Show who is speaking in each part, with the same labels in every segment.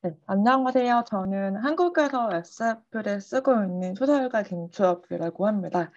Speaker 1: 네, 안녕하세요. 저는 한국에서 SF를 쓰고 있는 소설가 김주엽이라고 합니다.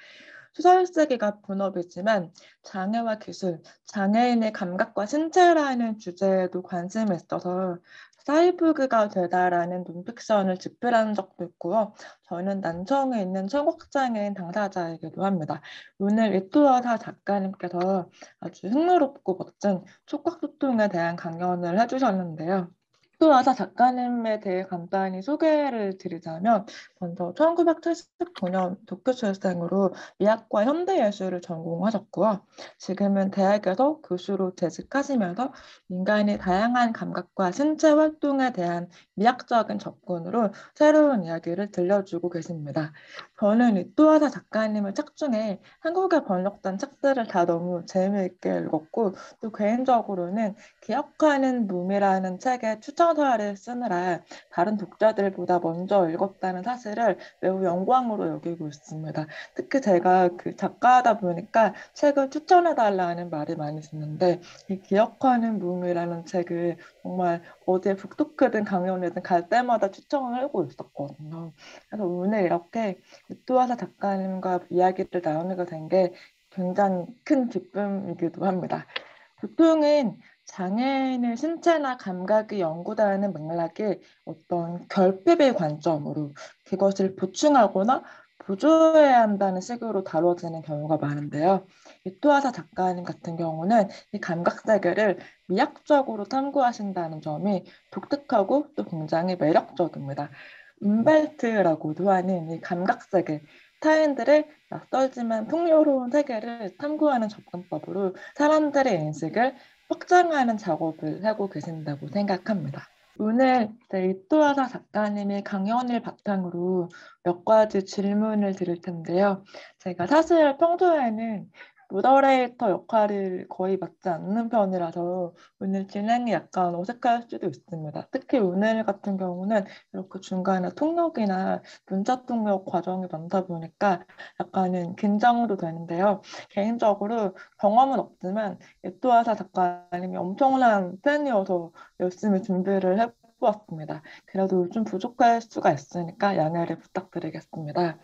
Speaker 1: 소설 쓰기가 본업이지만 장애와 기술, 장애인의 감각과 신체라는 주제에도 관심이 있어서 사이보그가 되다라는 논픽션을 집필한 적도 있고요. 저는 난청에 있는 청각장애인 당사자이기도 합니다. 오늘 이토화사 작가님께서 아주 흥미롭고 멋진 촉각소통에 대한 강연을 해주셨는데요. 또 아사 작가님에 대해 간단히 소개를 드리자면 먼저 1979년 도쿄 출생으로 미학과 현대예술을 전공하셨고요. 지금은 대학에서 교수로 재직하시면서 인간의 다양한 감각과 신체 활동에 대한 미학적인 접근으로 새로운 이야기를 들려주고 계십니다. 저는 이 또아사 작가님의 책 중에 한국에 번역된 책들을 다 너무 재미있게 읽었고 또 개인적으로는 기억하는 몸이라는 책의 추천사를 쓰느라 다른 독자들보다 먼저 읽었다는 사실을 매우 영광으로 여기고 있습니다. 특히 제가 그 작가다 보니까 책을 추천해달라는 말이 많이 듣는데 이 기억하는 몸이라는 책을 정말 어디에 북토크든 강연이든 갈 때마다 추천을 하고 있었거든요. 그래서 오늘 이렇게 또하사 작가님과 이야기를 나누게 된 게 굉장히 큰 기쁨이기도 합니다. 보통은 장애인의 신체나 감각이 연구되는 맥락이 어떤 결핍의 관점으로 그것을 보충하거나 보조해야 한다는 식으로 다뤄지는 경우가 많은데요. 이토하사 작가님 같은 경우는 이 감각 세계를 미학적으로 탐구하신다는 점이 독특하고 또 굉장히 매력적입니다. 움벨트라고도 하는 이 감각 세계, 타인들의 낯설지만 풍요로운 세계를 탐구하는 접근법으로 사람들의 인식을 확장하는 작업을 하고 계신다고 생각합니다. 오늘 이토하사 작가님의 강연을 바탕으로 몇 가지 질문을 드릴 텐데요. 제가 사실 평소에는 모더레이터 역할을 거의 맡지 않는 편이라서 오늘 진행이 약간 어색할 수도 있습니다. 특히 오늘 같은 경우는 이렇게 중간에 통역이나 문자 통역 과정이 많다 보니까 약간은 긴장도 되는데요. 개인적으로 경험은 없지만 이토하사 작가님이 엄청난 팬이어서 열심히 준비를 해보았습니다. 그래도 좀 부족할 수가 있으니까 양해를 부탁드리겠습니다.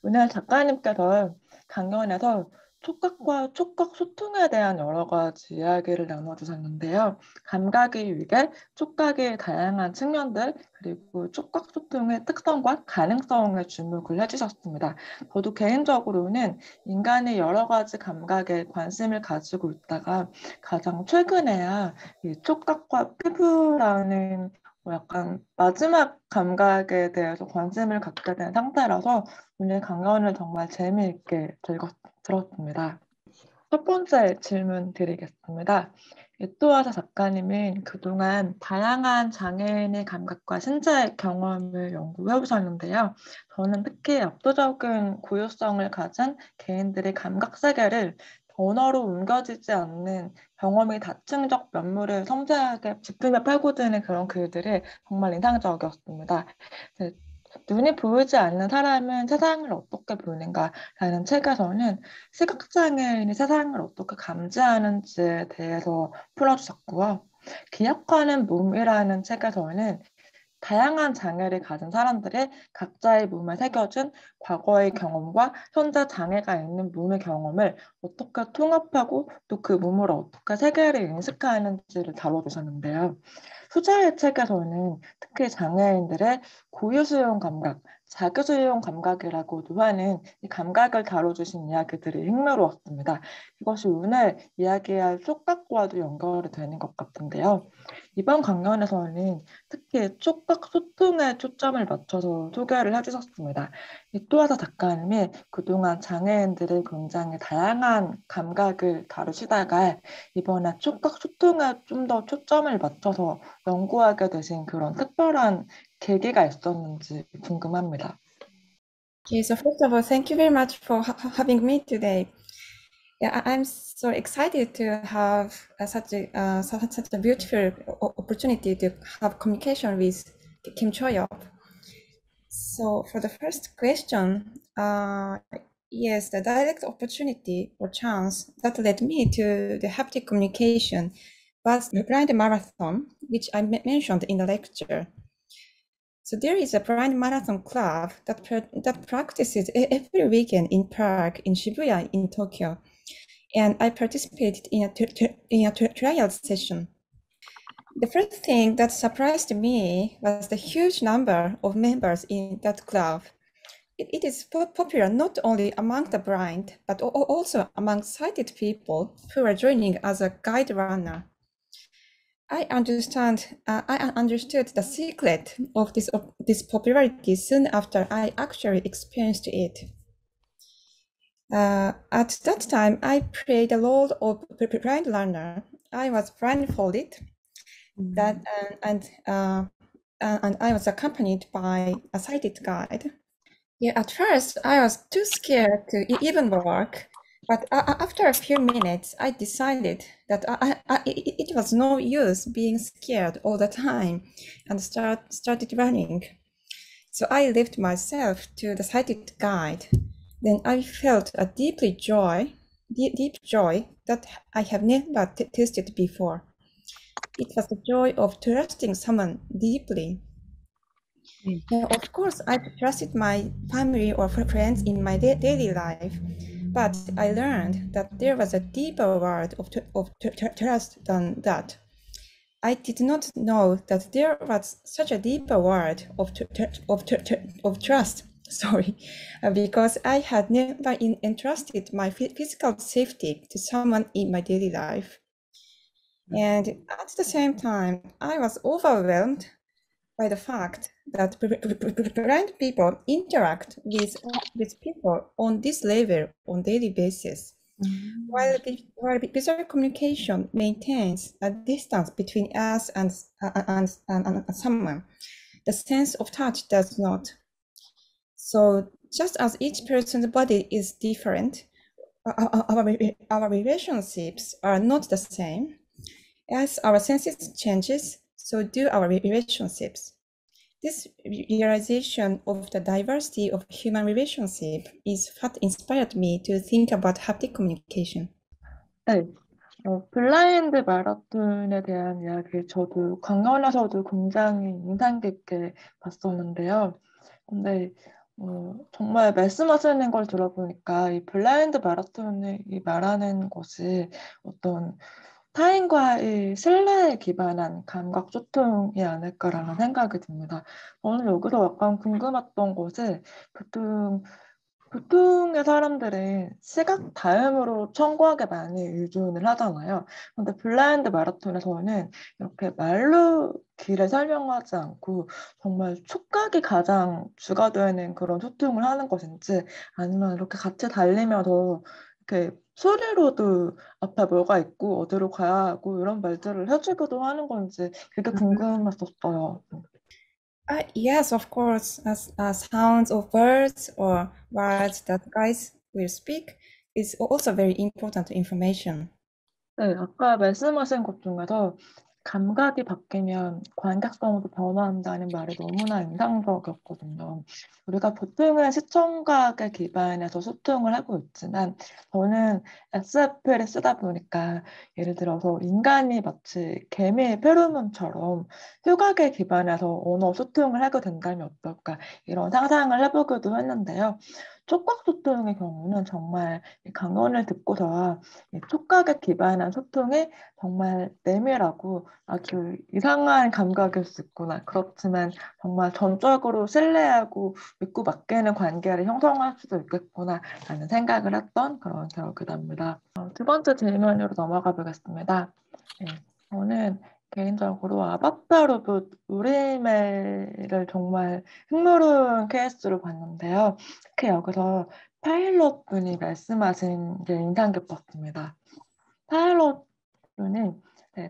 Speaker 1: 오늘 작가님께서 강연에서 촉각과 촉각 소통에 대한 여러 가지 이야기를 나눠주셨는데요. 감각의 위계, 촉각의 다양한 측면들, 그리고 촉각 소통의 특성과 가능성에 주목을 해주셨습니다. 저도 개인적으로는 인간의 여러 가지 감각에 관심을 가지고 있다가 가장 최근에야 이 촉각과 피부라는 약간 마지막 감각에 대해서 관심을 갖게 된 상태라서 오늘 강연을 정말 재미있게 들었습니다. 첫 번째 질문 드리겠습니다. 또하사 작가님은 그동안 다양한 장애인의 감각과 신체 경험을 연구해 오셨는데요. 저는 특히 압도적인 고유성을 가진 개인들의 감각 세계를 언어로 옮겨지지 않는 경험이 다층적 면모를 섬세하게 짚으며 파고드는 그런 글들이 정말 인상적이었습니다. 네, 눈이 보이지 않는 사람은 세상을 어떻게 보는가라는 책에서는 시각장애인이 세상을 어떻게 감지하는지에 대해서 풀어주셨고요. 기억하는 몸이라는 책에서는 다양한 장애를 가진 사람들의 각자의 몸에 새겨진 과거의 경험과 현재 장애가 있는 몸의 경험을 어떻게 통합하고 또 그 몸을 어떻게 세계를 인식하는지를 다뤄주셨는데요. 후자의 책에서는 특히 장애인들의 고유수용 감각, 자기수용 감각이라고도 하는 이 감각을 다뤄주신 이야기들이 흥미로웠습니다. 이것이 오늘 이야기할 촉각과도 연결이 되는 것 같은데요. 이번 강연에서는 특히 촉각 소통에 초점을 맞춰서 소개를 해주셨습니다. 이 또하사 작가님이 그동안 장애인들의 굉장히 다양한 감각을 다루시다가 이번에 촉각 소통에 좀 더 초점을 맞춰서 연구하게 되신 그런 특별한 계기가 있었는지 궁금합니다.
Speaker 2: Okay, so first of all, thank you very much for having me today. Yeah, I'm so excited to have such a beautiful opportunity to have communication with Kim Choyop. So for the first question, yes, the direct opportunity or chance that led me to the haptic communication was the blind marathon, which I mentioned in the lecture. So there is a blind marathon club that practices every weekend in park in Shibuya in Tokyo, and I participated in a trial session. The first thing that surprised me was the huge number of members in that club. It is popular not only among the blind, but also among sighted people who are joining as a guide runner. I understood the secret of this popularity soon after I actually experienced it. At that time, I played the role of blind learner. I was blindfolded, and I was accompanied by a sighted guide. Yeah, at first I was too scared to even walk, but after a few minutes, I decided that it was no use being scared all the time, and started running. So I left myself to the sighted guide. Then I felt a deep joy that I have never tasted before. It was the joy of trusting someone deeply. Now, of course, I trusted my family or friends in my daily life, but I learned that there was a deeper world of trust than that. I did not know that there was such a deeper world of trust. Sorry, because I had never entrusted my physical safety to someone in my daily life. And at the same time, I was overwhelmed by the fact that blind people interact with people on this level on daily basis. While visual communication maintains a distance between us and someone, the sense of touch does not. So just as each person's body is different, our relationships are not the same. As our senses changes, so do our relationships. This realization of the diversity of human relationship is what inspired me to think about haptic communication.
Speaker 1: 네, 블라인드 마라톤에 대한 이야기 저도 강연에서도 굉장히 인상 깊게 봤었는데요. 근데 정말 말씀하시는 걸 들어보니까 이 블라인드 마라톤이 말하는 것이 어떤 타인과의 신뢰에 기반한 감각 소통이 아닐까라는 생각이 듭니다. 저는 여기서 약간 궁금했던 것이 보통의 사람들은 시각 다음으로 청구하게 많이 의존을 하잖아요. 근데 블라인드 마라톤에서는 이렇게 말로 길을 설명하지 않고 정말 촉각이 가장 주가 되는 그런 소통을 하는 것인지 아니면 이렇게 같이 달리면서 이렇게 소리로도 앞에 뭐가 있고 어디로 가야 하고 이런 말들을 해주기도 하는 건지 그게 궁금했었어요.
Speaker 2: Yes, of course, as sounds of birds or words that guys will speak is also very important information.
Speaker 1: 네, 아까 말씀하신 것 중에서 감각이 바뀌면 관객성도 변화한다는 말이 너무나 인상적이었거든요. 우리가 보통은 시청각에 기반해서 소통을 하고 있지만 저는 SF를 쓰다 보니까 예를 들어서 인간이 마치 개미의 페로몬처럼 후각에 기반해서 언어 소통을 하게 된다면 어떨까 이런 상상을 해보기도 했는데요. 촉각 소통의 경우는 정말 강연을 듣고서 촉각에 기반한 소통이 정말 내밀하고 아주 이상한 감각일 수 있구나. 그렇지만 정말 전적으로 신뢰하고 믿고 맡기는 관계를 형성할 수도 있겠구나라는 생각을 했던 그런 기억이 납니다. 두 번째 질문으로 넘어가 보겠습니다. 네, 저는 개인적으로 아바타 로봇 우리멜을 정말 흥미로운 케이스로 봤는데요. 특히 여기서 파일럿 분이 말씀하신 게 인상 깊었습니다. 파일럿 분은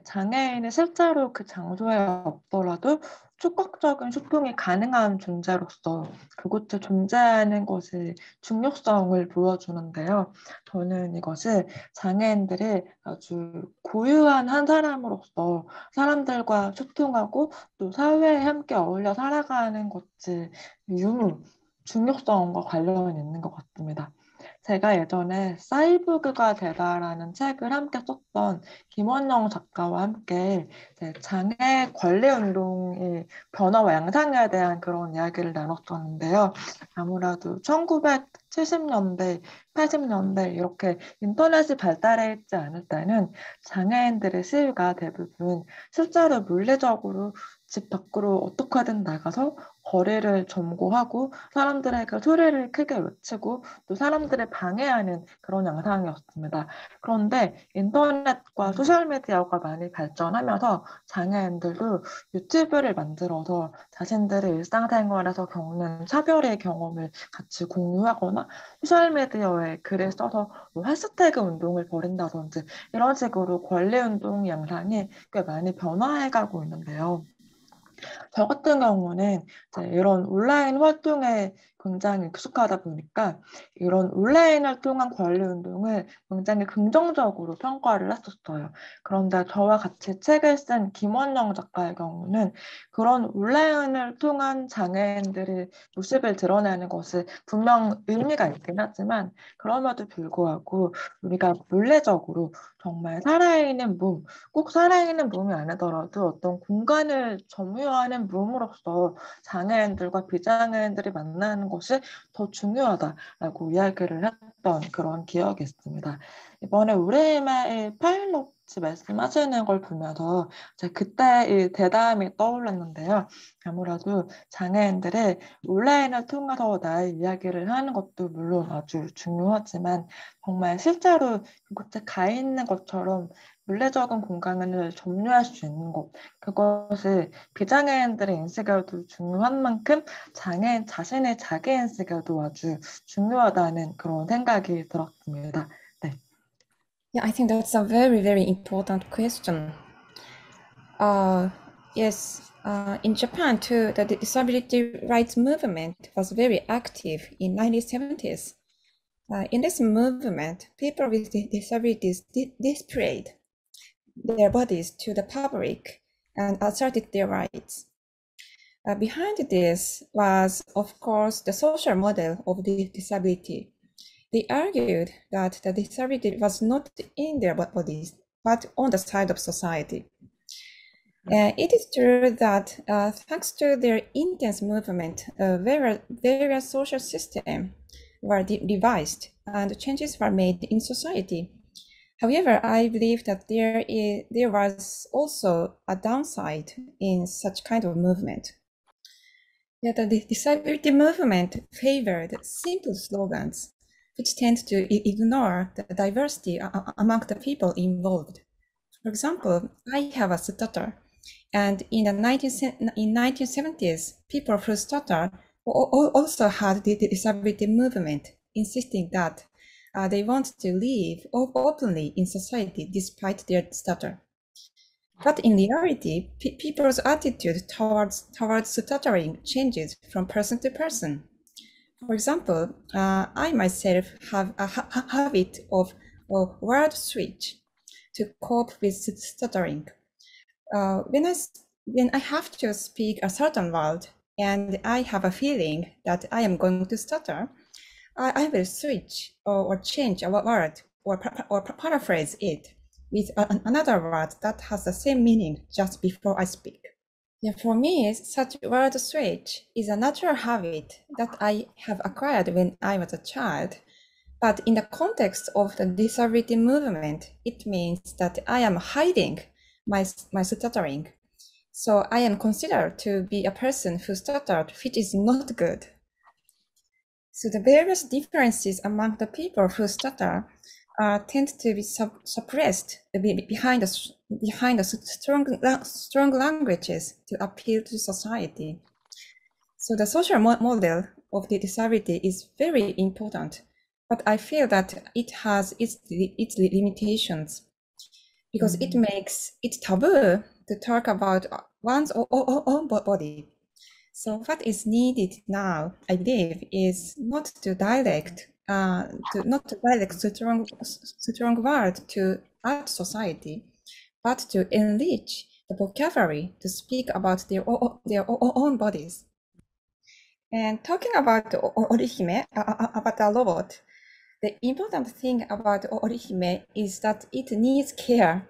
Speaker 1: 장애인이 실제로 그 장소에 없더라도 촉각적인 소통이 가능한 존재로서 그곳에 존재하는 것이 중요성을 보여주는데요. 저는 이것이 장애인들이 아주 고유한 한 사람으로서 사람들과 소통하고 또 사회에 함께 어울려 살아가는 것이 유무, 중요성과 관련이 있는 것 같습니다. 제가 예전에 사이보그가 되다라는 책을 함께 썼던 김원영 작가와 함께 이제 장애 권리 운동의 변화와 양상에 대한 그런 이야기를 나눴었는데요. 아무래도 1970년대, 80년대 이렇게 인터넷이 발달해 있지 않을 때는 장애인들의 시위가 대부분 실제로 물리적으로 집 밖으로 어떻게든 나가서 거리를 점거하고 사람들에게 소리를 크게 외치고 또 사람들을 방해하는 그런 양상이었습니다. 그런데 인터넷과 소셜미디어가 많이 발전하면서 장애인들도 유튜브를 만들어서 자신들의 일상생활에서 겪는 차별의 경험을 같이 공유하거나 소셜미디어에 글을 써서 뭐 해시태그 운동을 벌인다든지 이런 식으로 권리운동 양상이 꽤 많이 변화해가고 있는데요. 저 같은 경우는 이제 이런 온라인 활동에 굉장히 익숙하다 보니까 이런 온라인을 통한 권리 운동을 굉장히 긍정적으로 평가를 했었어요. 그런데 저와 같이 책을 쓴 김원영 작가의 경우는 그런 온라인을 통한 장애인들의 모습을 드러내는 것이 분명 의미가 있긴 하지만 그럼에도 불구하고 우리가 물리적으로 정말 살아있는 몸, 꼭 살아있는 몸이 아니더라도 어떤 공간을 점유하는 몸으로서 장애인들과 비장애인들이 만나는 것이 더 중요하다라고 이야기를 했던 그런 기억이 있습니다. 이번에 우리의 파일럿 말씀하시는 걸 보면서 제가 그때 이 대담이 떠올랐는데요. 아무래도 장애인들의 온라인을 통해서 나의 이야기를 하는 것도 물론 아주 중요하지만 정말 실제로 그곳에 가 있는 것처럼 물리적인 공간을 점유할 수 있는 것, 그것이 비장애인들의 인식에도 중요한 만큼 장애인 자신의 자기 인식에도 아주 중요하다는 그런 생각이 들었습니다. 네.
Speaker 2: Yeah, I think that's a very, very important question. Yes, in Japan too, the disability rights movement was very active in 1970s. In this movement, people with disabilities displayed their bodies to the public and asserted their rights. Behind this was, of course, the social model of the disability. They argued that the disability was not in their bodies, but on the side of society. It is true that thanks to their intense movement, various social systems were devised and changes were made in society. However, I believe that there was also a downside in such kind of movement. Yeah, the disability movement favored simple slogans, which tend to ignore the diversity among the people involved. For example, I have a stutter, and in the 1970s, people who stutter also had the disability movement, insisting that they want to live openly in society despite their stutter. But in reality, people's attitude towards stuttering changes from person to person. For example, I myself have a habit of word switch to cope with stuttering. When I have to speak a certain word and I have a feeling that I am going to stutter, I will switch or change a word or paraphrase it with another word that has the same meaning just before I speak. Yeah, for me, such word switch is a natural habit that I have acquired when I was a child. But in the context of the disability movement, it means that I am hiding my stuttering. So I am considered to be a person who stuttered, which is not good. So the various differences among the people who stutter tend to be suppressed behind the strong languages to appeal to society. So the social model of the disability is very important, but I feel that it has its limitations because it makes it taboo to talk about one's own body. So what is needed now, I believe, is not to direct strong word to art society, but to enrich the vocabulary to speak about their own bodies. And talking about Orihime, about the robot, the important thing about Orihime is that it needs care.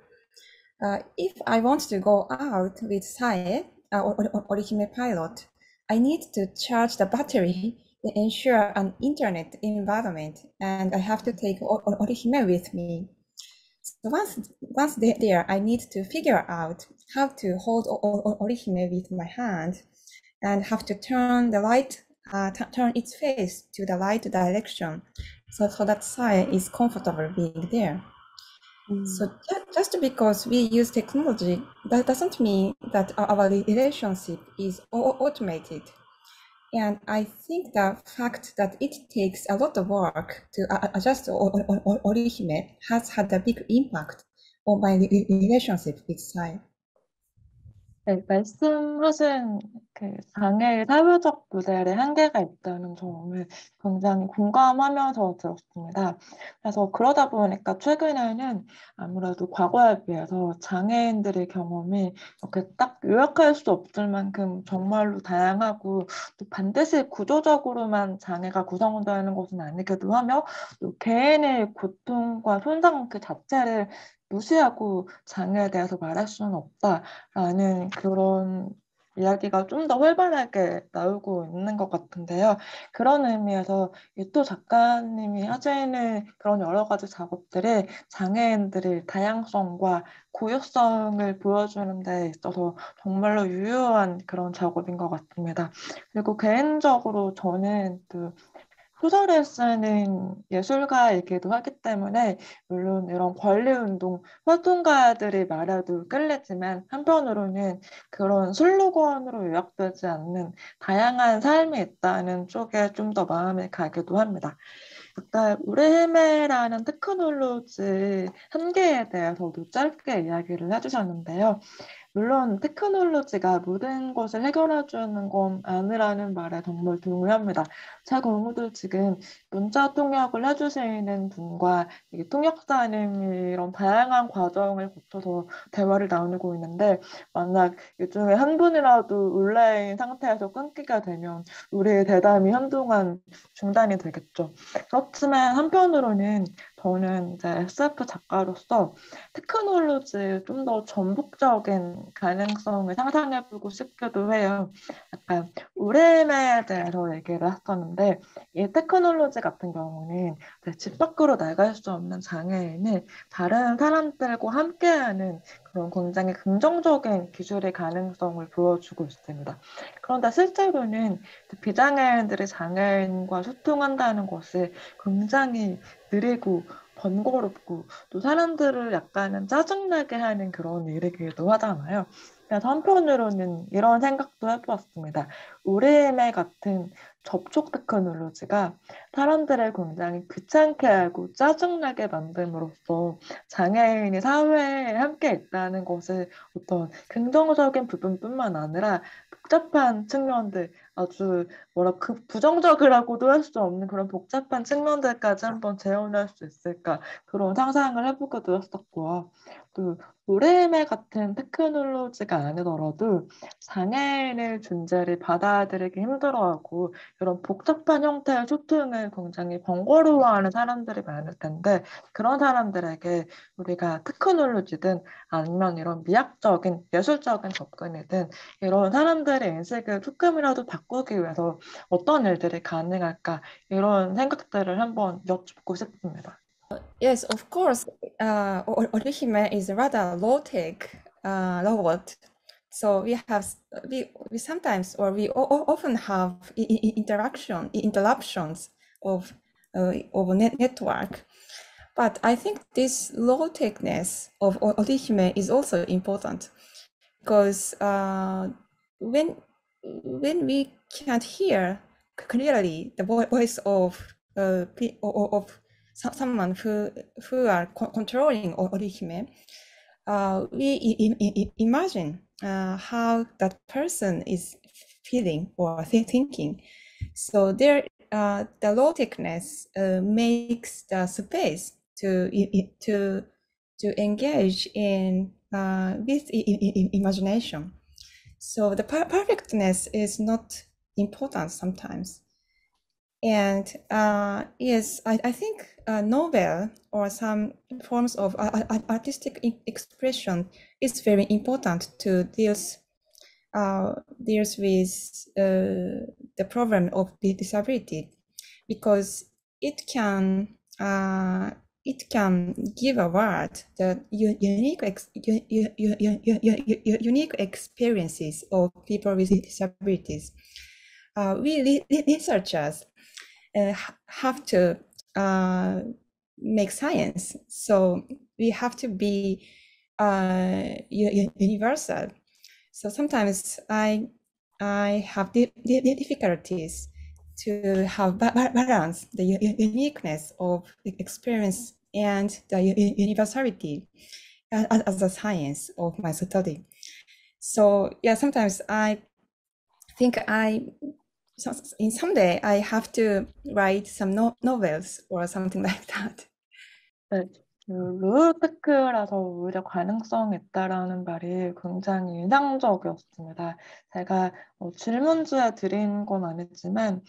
Speaker 2: If I want to go out with Sae, Orihime pilot, I need to charge the battery, ensure an internet environment, and I have to take Orihime with me. So once there, I need to figure out how to hold Orihime with my hand and have to turn the light, turn its face to the right direction, so that Sae is comfortable being there. So just because we use technology, that doesn't mean that our relationship is automated. And I think the fact that it takes a lot of work to adjust Orihime has had a big impact on my relationship with Sai.
Speaker 1: 네, 말씀하신 그 장애의 사회적 모델의 한계가 있다는 점을 굉장히 공감하면서 들었습니다. 그래서 그러다 보니까 최근에는 아무래도 과거에 비해서 장애인들의 경험이 이렇게 딱 요약할 수 없을 만큼 정말로 다양하고 또 반드시 구조적으로만 장애가 구성되는 것은 아니기도 하며 또 개인의 고통과 손상 그 자체를 무시하고 장애에 대해서 말할 수는 없다라는 그런 이야기가 좀 더 활발하게 나오고 있는 것 같은데요. 그런 의미에서 또 작가님이 하시는 그런 여러 가지 작업들이 장애인들의 다양성과 고유성을 보여주는 데 있어서 정말로 유효한 그런 작업인 것 같습니다. 그리고 개인적으로 저는 또 소설을 쓰는 예술가이기도 하기 때문에 물론 이런 권리운동 활동가들이 말해도 끌리지만 한편으로는 그런 슬로건으로 요약되지 않는 다양한 삶이 있다는 쪽에 좀 더 마음이 가기도 합니다. 일단 우레헬메라는 테크놀로지 한계에 대해서도 짧게 이야기를 해주셨는데요. 물론 테크놀로지가 모든 것을 해결해주는 건 아니라는 말에 정말 동의합니다. 제 경우도 지금 문자 통역을 해주시는 분과 이게 통역사님이 이런 다양한 과정을 거쳐서 대화를 나누고 있는데 만약 이 중에 한 분이라도 온라인 상태에서 끊기게 되면 우리의 대담이 한동안 중단이 되겠죠. 그렇지만 한편으로는 저는 이제 SF 작가로서 테크놀로지의 좀 더 전폭적인 가능성을 상상해보고 싶기도 해요. 약간 우레임에 대해서 얘기를 했었는데 이 테크놀로지 같은 경우는 집 밖으로 나갈 수 없는 장애인을 다른 사람들과 함께하는 그런 굉장히 긍정적인 기술의 가능성을 보여주고 있습니다. 그런데 실제로는 비장애인들이 장애인과 소통한다는 것이 굉장히 느리고 번거롭고 또 사람들을 약간은 짜증나게 하는 그런 일이기도 하잖아요. 그래서 한편으로는 이런 생각도 해보았습니다. 우리의 같은 접촉 테크놀로지가 사람들을 굉장히 귀찮게 하고 짜증나게 만듦으로써 장애인이 사회에 함께 있다는 것을 어떤 긍정적인 부분뿐만 아니라 복잡한 측면들, 아주 뭐라 그 부정적이라고도 할 수 없는 그런 복잡한 측면들까지 한번 재현할 수 있을까 그런 상상을 해보기도 했었고요. 또 노래매 같은 테크놀로지가 아니더라도 장애인의 존재를 받아들이기 힘들어하고 이런 복잡한 형태의 소통을 굉장히 번거로워하는 사람들이 많을 텐데 그런 사람들에게 우리가 테크놀로지든 아니면 이런 미학적인 예술적인 접근이든 이런 사람들의 인식을 조금이라도 바꾸기 위해서 어떤 일들이 가능할까 이런 생각들을 한번 여쭙고 싶습니다.
Speaker 2: Yes, of course. Orihime is a rather low-tech robot. So we sometimes or we often have interruptions of network. But I think this low-techness of Orihime is also important because when we can't hear clearly the voice of someone who are controlling Orihime, we imagine how that person is feeling or thinking. So there, the low techness makes the space to engage in with imagination. So the perfectness is not important sometimes. And yes, I think novel or some forms of artistic expression is very important to deals with the problem of the disability, because it can give a word the unique experiences of people with disabilities. We researchers have to make science, so we have to be universal. So sometimes I have difficulties to have balance the uniqueness of the experience and the universality as a science of my study. So yeah, sometimes I think someday I have to write some novels or something like that.
Speaker 1: 네, 그 루테크라서 오히려 가능성이 있다라는 말이 굉장히 인상적이었습니다. 제가 질문지에 드린 건 아니지만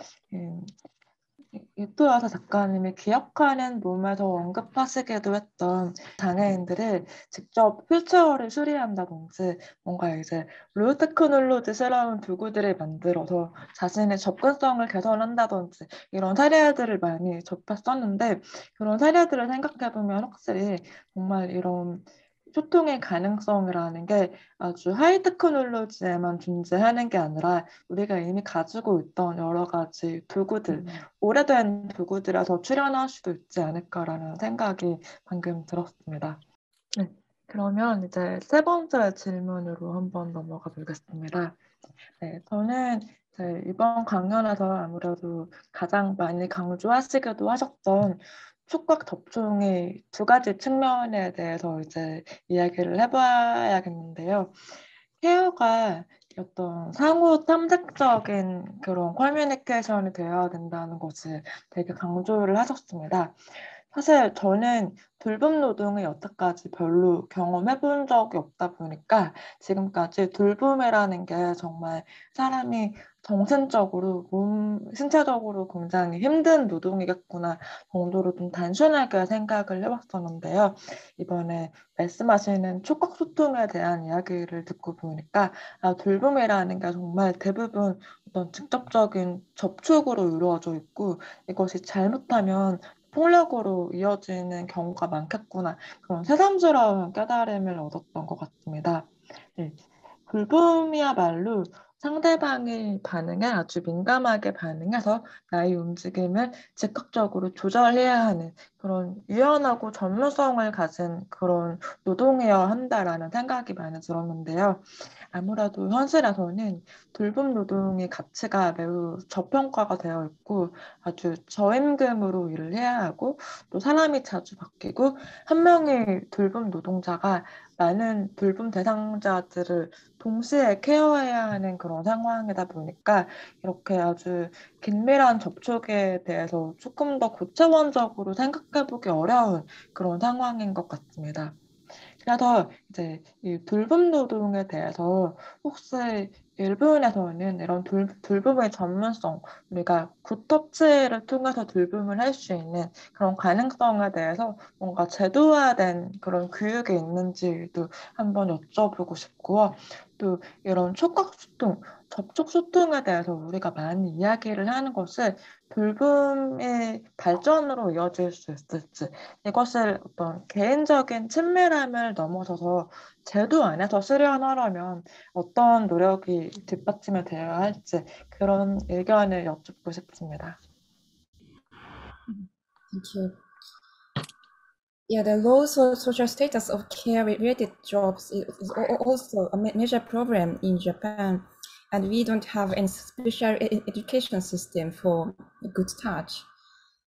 Speaker 1: 유토야사 작가님이 기억하는 몸에서 언급하시기도 했던 장애인들을 직접 휠체어를 수리한다든지 뭔가 이제 로우 테크놀로지스러운 도구들을 만들어서 자신의 접근성을 개선한다든지 이런 사례들을 많이 접했었는데, 그런 사례들을 생각해보면 확실히 정말 이런 소통의 가능성이라는 게 아주 하이 테크놀로지에만 존재하는 게 아니라 우리가 이미 가지고 있던 여러 가지 도구들, 오래된 도구들에서 출현할 수도 있지 않을까라는 생각이 방금 들었습니다. 네, 그러면 이제 세 번째 질문으로 한번 넘어가 보겠습니다. 네, 저는 이번 강연에서 아무래도 가장 많이 강조하시기도 하셨던 촉각 접종의 두 가지 측면에 대해서 이제 이야기를 해봐야겠는데요. 케어가 어떤 상호 탐색적인 그런 커뮤니케이션이 되어야 된다는 것을 되게 강조를 하셨습니다. 사실 저는 돌봄 노동을 여태까지 별로 경험해 본 적이 없다 보니까 지금까지 돌봄이라는 게 정말 사람이 정신적으로, 신체적으로 굉장히 힘든 노동이겠구나 정도로 좀 단순하게 생각을 해봤었는데요. 이번에 말씀하시는 촉각 소통에 대한 이야기를 듣고 보니까 돌봄이라는 게 정말 대부분 어떤 직접적인 접촉으로 이루어져 있고 이것이 잘못하면 폭력으로 이어지는 경우가 많겠구나. 그런 새삼스러운 깨달음을 얻었던 것 같습니다. 네. 돌봄이야말로 상대방의 반응에 아주 민감하게 반응해서 나의 움직임을 즉각적으로 조절해야 하는 그런 유연하고 전문성을 가진 그런 노동이어야 한다라는 생각이 많이 들었는데요. 아무래도 현실에서는 돌봄 노동의 가치가 매우 저평가가 되어 있고 아주 저임금으로 일을 해야 하고 또 사람이 자주 바뀌고 한 명의 돌봄 노동자가 많은 돌봄 대상자들을 동시에 케어해야 하는 그런 상황이다 보니까 이렇게 아주 긴밀한 접촉에 대해서 조금 더 구체원적으로 생각해보기 어려운 그런 상황인 것 같습니다. 그래서 이제 이 돌봄 노동에 대해서 혹시 일본에서는 이런 돌봄의 전문성, 우리가 굿터치를 통해서 돌봄을 할 수 있는 그런 가능성에 대해서 뭔가 제도화된 그런 교육이 있는지도 한번 여쭤보고 싶고요. 또 이런 촉각 소통, 접촉 소통에 대해서 우리가 많이 이야기를 하는 것을 돌봄의 발전으로 이어질 수 있을지, 이것을 어떤 개인적인 친밀함을 넘어서서 제도 안에서 수련하려면 어떤 노력이 뒷받침이 되어야 할지 그런 의견을 여쭙고 싶습니다.
Speaker 2: Thank you. Yeah, the low social status of care-related jobs is also a major problem in Japan, and we don't have any special education system for good touch.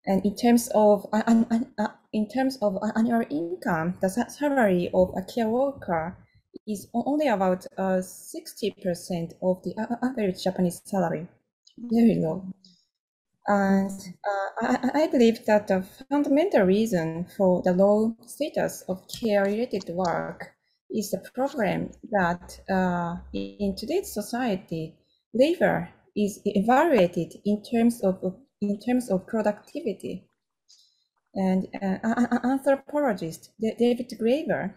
Speaker 2: And in terms of annual income, the salary of a care worker is only about 60% of the average Japanese salary, very low. And I believe that the fundamental reason for the low status of care-related work is the problem that in today's society, labor is evaluated in terms of in terms of productivity. And anthropologist David Graeber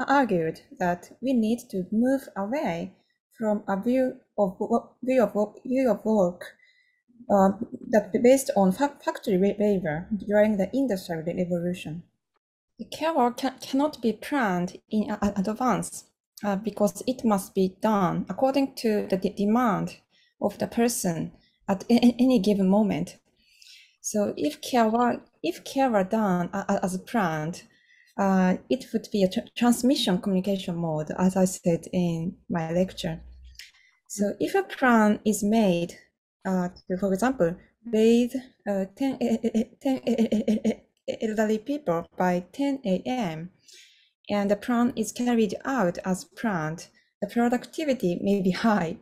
Speaker 2: argued that we need to move away from a view of work that based on factory labor during the Industrial Revolution. The care work cannot be planned in advance because it must be done according to the demand of the person at any given moment. So if care were done as planned, it would be a transmission communication mode, as I said in my lecture. So if a plan is made, for example, bathe 10 elderly people by 10 a.m., and the plan is carried out as planned, the productivity may be high,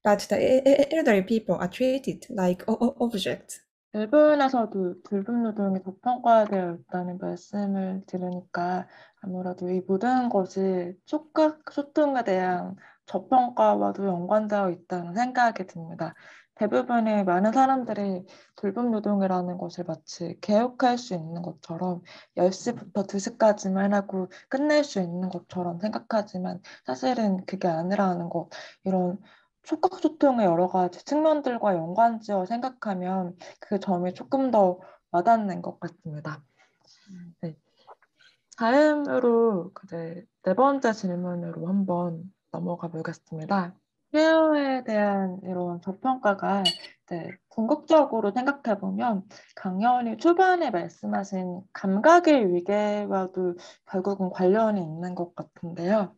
Speaker 2: but the elderly people are treated like objects.
Speaker 1: 일본에서도 불법 노동이 저평가되어 있다는 말씀을 들으니까 아무래도 이 모든 것이 촉각 소통에 대한 저평가와도 연관되어 있다는 생각이 듭니다. 대부분의 많은 사람들이 불법 노동이라는 것을 마치 개혁할 수 있는 것처럼 10시부터 2시까지만 하고 끝낼 수 있는 것처럼 생각하지만 사실은 그게 아니라는 것, 이런 촉각 소통의 여러 가지 측면들과 연관지어 생각하면 그 점이 조금 더 와닿는 것 같습니다. 네. 다음으로 네 번째 질문으로 한번 넘어가 보겠습니다. 케어에 대한 이런 저평가가 궁극적으로 생각해보면 강연이 초반에 말씀하신 감각의 위계와도 결국은 관련이 있는 것 같은데요.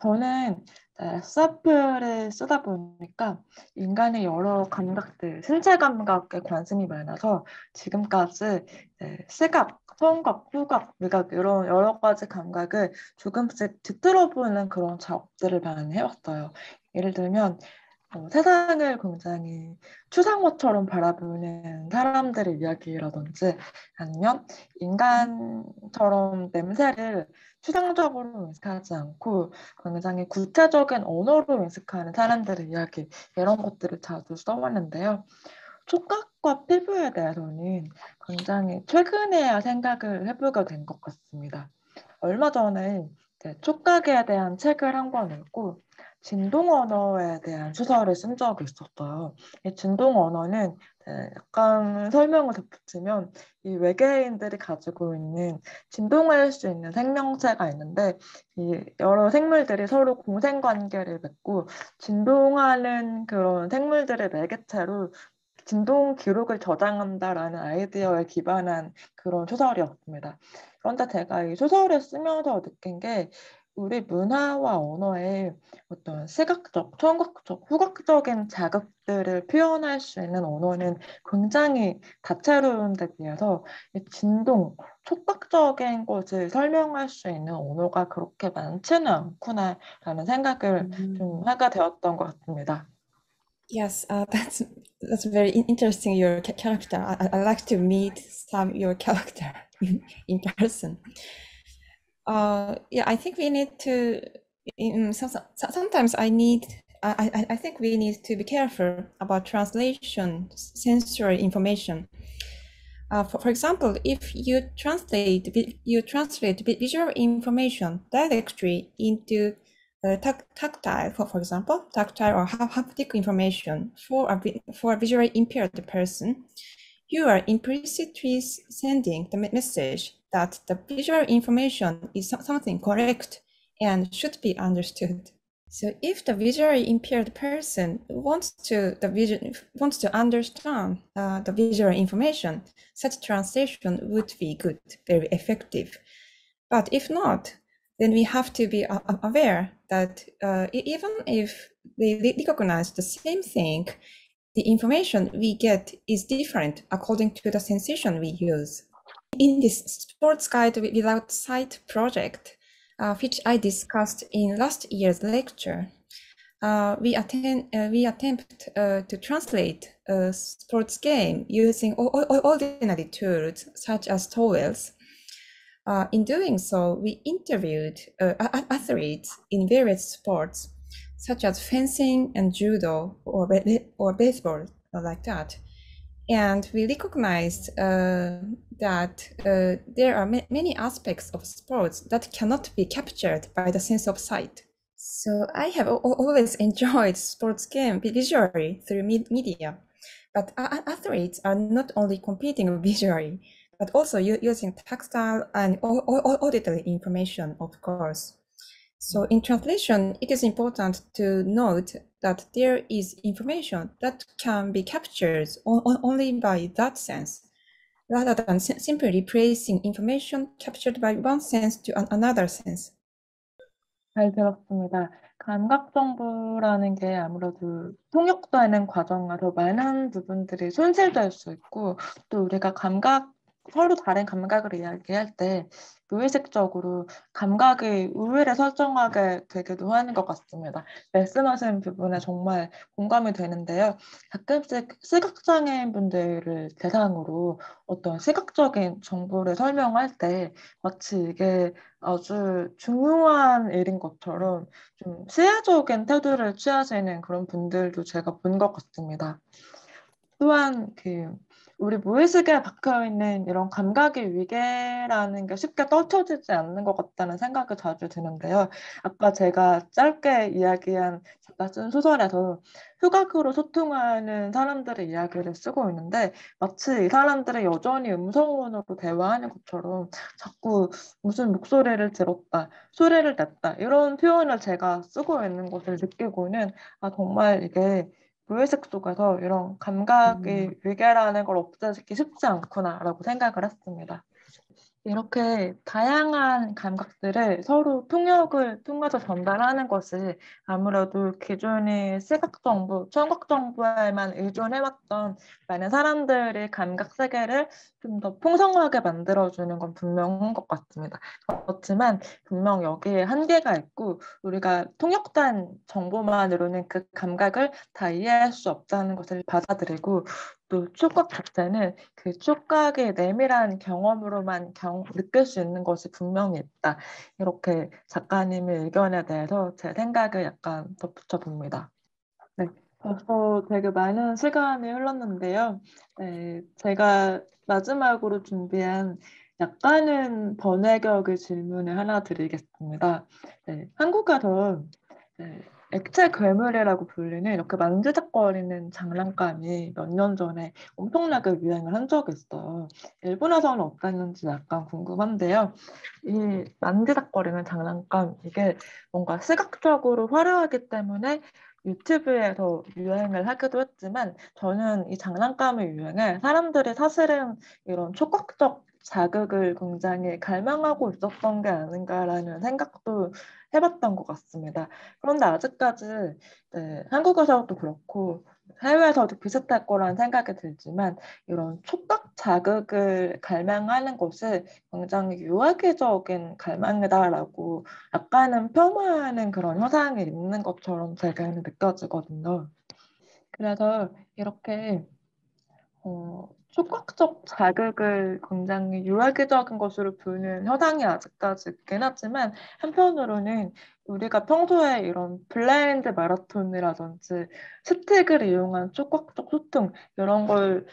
Speaker 1: 저는 SF를 쓰다 보니까 인간의 여러 감각들, 신체 감각에 관심이 많아서 지금까지 시각, 청각, 후각, 미각 이런 여러 가지 감각을 조금씩 뒤틀어보는 그런 작업들을 많이 해왔어요. 예를 들면 세상을 굉장히 추상화처럼 바라보는 사람들의 이야기라든지 아니면 인간처럼 냄새를 추상적으로 인식하지 않고 굉장히 구체적인 언어로 인식하는 사람들의 이야기 이런 것들을 자주 써왔는데요. 촉각과 피부에 대해서는 굉장히 최근에야 생각을 해보게 된 것 같습니다. 얼마 전에 촉각에 대한 책을 한 권 읽고 진동 언어에 대한 수설을 쓴 적이 있었어요. 이 진동 언어는 약간 설명을 덧붙이면 이 외계인들이 가지고 있는 진동할 수 있는 생명체가 있는데 이 여러 생물들이 서로 공생관계를 맺고 진동하는 그런 생물들의 매개체로 진동 기록을 저장한다라는 아이디어에 기반한 그런 소설이었습니다. 그런데 제가 이 소설을 쓰면서 느낀 게 우리 문화와 언어에 어떤 시각적, 청각적, 후각적인 자극들을 표현할 수 있는 언어는 굉장히 다채로운 데 비해서 이 진동, 촉각적인 것을 설명할 수 있는 언어가 그렇게 많지는 않구나라는 생각을 좀 하게 되었던 것 같습니다.
Speaker 2: Yes, that's very interesting. Your character. I like to meet your character in person. Yeah, I think we need to. Sometimes I think we need to be careful about translation, sensory information. For example, if you translate visual information directly into tactile, for example, tactile or haptic information for a visually impaired person, you are implicitly sending the message that the visual information is something correct and should be understood. So if the visually impaired person wants to understand the visual information, such translation would be good, very effective. But if not, then we have to be aware that even if they recognize the same thing, the information we get is different according to the sensation we use. In this Sports Guide Without Sight project, which I discussed in last year's lecture, we attempt to translate a sports game using ordinary tools such as towels. In doing so, we interviewed athletes in various sports, such as fencing and judo or baseball, like that. And we recognized that there are many aspects of sports that cannot be captured by the sense of sight. So I have always enjoyed sports game visually through media, but athletes are not only competing visually, but also using tactile and auditory information, of course. So in translation, it is important to note that there is information that can be captured only by that sense, rather than simply replacing information captured by one sense to another sense.
Speaker 1: 잘 들었습니다. 감각 정보라는 게 아무래도 통역되는 과정에서 많은 부분들이 손실될 수 있고, 또 우리가 서로 다른 감각을 이야기할 때 무의식적으로 감각의 우위를 설정하게 되기도 하는 것 같습니다. 말씀하신 부분에 정말 공감이 되는데요. 가끔씩 시각장애인 분들을 대상으로 어떤 시각적인 정보를 설명할 때 마치 이게 아주 중요한 일인 것처럼 좀 시혜적인 태도를 취하시는 그런 분들도 제가 본 것 같습니다. 또한 우리 무의식에 박혀 있는 이런 감각의 위계라는 게 쉽게 떨쳐지지 않는 것 같다는 생각이 자주 드는데요. 아까 제가 짧게 이야기한 작가 쓴 소설에서 후각으로 소통하는 사람들의 이야기를 쓰고 있는데 마치 이 사람들이 여전히 음성으로 대화하는 것처럼 자꾸 무슨 목소리를 들었다, 소리를 냈다 이런 표현을 제가 쓰고 있는 것을 느끼고는 정말 이게 무의식 속에서 이런 감각의 위계라는 걸 없애기 쉽지 않구나라고 생각을 했습니다. 이렇게 다양한 감각들을 서로 통역을 통해서 전달하는 것이 아무래도 기존의 시각 정보, 청각 정보에만 의존해왔던 많은 사람들의 감각 세계를 좀 더 풍성하게 만들어주는 건 분명한 것 같습니다. 그렇지만 분명 여기에 한계가 있고 우리가 통역된 정보만으로는 그 감각을 다 이해할 수 없다는 것을 받아들이고 또 촉각 자체는 그 촉각의 내밀한 경험으로만 느낄 수 있는 것이 분명히 있다. 이렇게 작가님의 의견에 대해서 제 생각을 약간 덧붙여 봅니다. 네, 벌써 되게 많은 시간이 흘렀는데요. 네, 제가 마지막으로 준비한 약간은 번외격의 질문을 하나 드리겠습니다. 네, 한국에서 네, 액체 괴물이라고 불리는 이렇게 만지작거리는 장난감이 몇 년 전에 엄청나게 유행을 한 적이 있어요. 일본에서는 어땠는지 약간 궁금한데요. 이 만지작거리는 장난감, 이게 뭔가 시각적으로 화려하기 때문에 유튜브에서 유행을 하기도 했지만 저는 이 장난감의 유행을 사람들이 사실은 이런 촉각적 자극을 굉장히 갈망하고 있었던 게 아닌가라는 생각도 해봤던 것 같습니다. 그런데 아직까지 네, 한국에서도 그렇고 해외에서도 비슷할 거라는 생각이 들지만 이런 촉각 자극을 갈망하는 것이 굉장히 유아기적인 갈망이다라고 약간은 폄하하는 그런 현상이 있는 것처럼 제가 느껴지거든요. 그래서 이렇게 촉각적 자극을 굉장히 유아기적인 것으로 보는 현상이 아직까지 있긴 하지만 한편으로는 우리가 평소에 이런 블라인드 마라톤이라든지 스틱을 이용한 촉각적 소통 이런 걸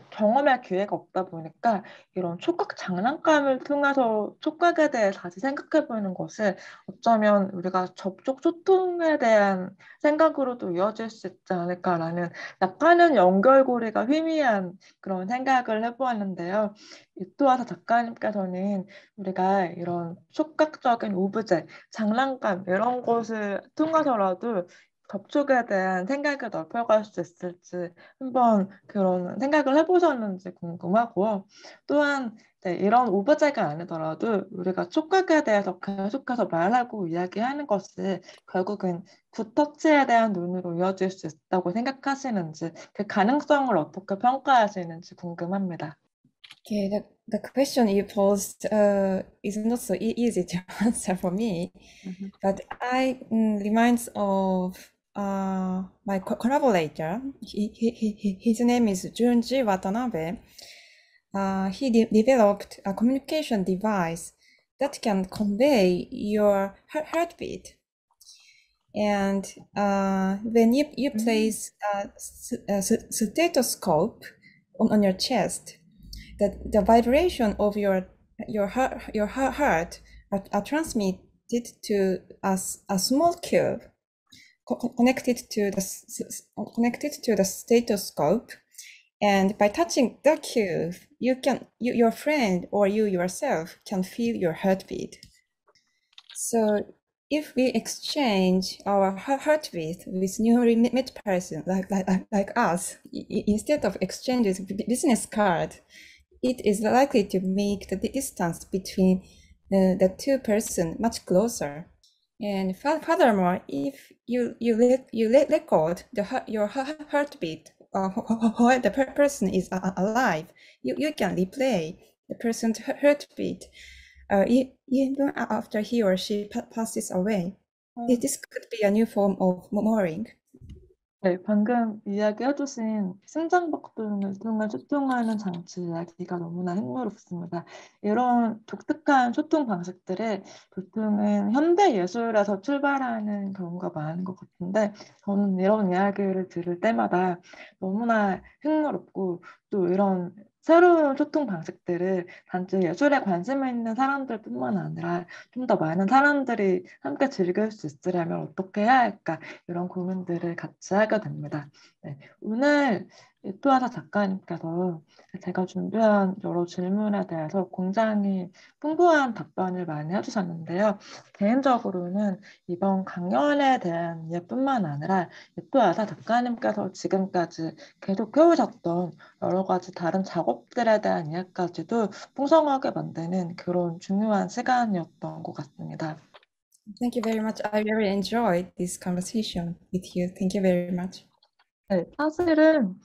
Speaker 1: 경험할 기회가 없다 보니까 이런 촉각 장난감을 통해서 촉각에 대해 다시 생각해보는 것을 어쩌면 우리가 접촉 소통에 대한 생각으로도 이어질 수 있지 않을까라는 약간은 연결고리가 희미한 그런 생각을 해보았는데요. 또한 작가님께서는 우리가 이런 촉각적인 오브제, 장난감 이런 것을 통해서라도 접촉에 대한 생각을 넓혀갈 수 있을지 한번 그런 생각을 해보셨는지 궁금하고요. 또한 네, 이런 오브제가 아니더라도 우리가 촉각에 대해서 계속해서 말하고 이야기하는 것이 결국은 굿터치에 대한 눈으로 이어질 수 있다고 생각하시는지 그 가능성을 어떻게 평가하시는지 궁금합니다.
Speaker 2: Okay, the question you posed is not so easy to answer for me, but I reminds of my collaborator. His name is Junji Watanabe. He developed a communication device that can convey your heartbeat. And when you place a stethoscope on your chest. The vibration of your heart are transmitted to a small cube connected to the stethoscope, and by touching the cube, your friend or you yourself can feel your heartbeat. So if we exchange our heartbeat with newly met person like us, instead of exchanging business card, it is likely to make the distance between the two persons much closer. And furthermore, if you record your heartbeat while the person is alive, you can replay the person's heartbeat even after he or she passes away. This could be a new form of mooring.
Speaker 1: 네, 방금 이야기해주신 심장박동을 통해 소통하는 장치 이야기가 너무나 흥미롭습니다. 이런 독특한 소통 방식들이 보통은 현대 예술에서 출발하는 경우가 많은 것 같은데, 저는 이런 이야기를 들을 때마다 너무나 흥미롭고, 또 이런 새로운 소통 방식들을 단지 예술에 관심 있는 사람들뿐만 아니라 좀 더 많은 사람들이 함께 즐길 수 있으려면 어떻게 해야 할까, 이런 고민들을 같이 하게 됩니다. 네, 오늘 또하나 작가님께서 제가 준비한 여러 질문에 대해서 굉장히 풍부한 답변을 많이 해주셨는데요. 개인적으로는 이번 강연에 대한 이해뿐만 아니라 또하나 작가님께서 지금까지 계속 해오셨던 여러 가지 다른 작업들에 대한 이해까지도 풍성하게 만드는 그런 중요한 시간이었던 것 같습니다.
Speaker 2: Thank you very much. I really enjoyed this conversation with you. Thank you very much.
Speaker 1: 네, 사실은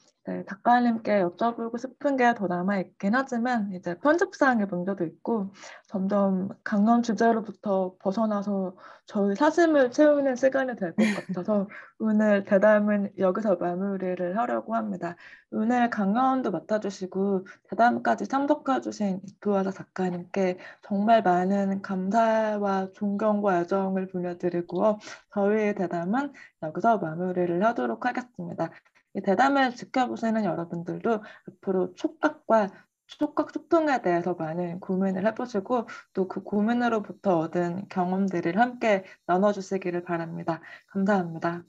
Speaker 1: 작가님께 여쭤보고 싶은 게 더 남아있긴 하지만 이제 편집상의 문제도 있고 점점 강연 주제로부터 벗어나서 저희 사심을 채우는 시간이 될 것 같아서 오늘 대담은 여기서 마무리를 하려고 합니다. 오늘 강연도 맡아주시고 대담까지 참석해주신 이토하사 작가님께 정말 많은 감사와 존경과 애정을 보내드리고요. 저희의 대담은 여기서 마무리를 하도록 하겠습니다. 이 대담을 지켜보시는 여러분들도 앞으로 촉각과 촉각 소통에 대해서 많은 고민을 해보시고 또 그 고민으로부터 얻은 경험들을 함께 나눠주시기를 바랍니다. 감사합니다.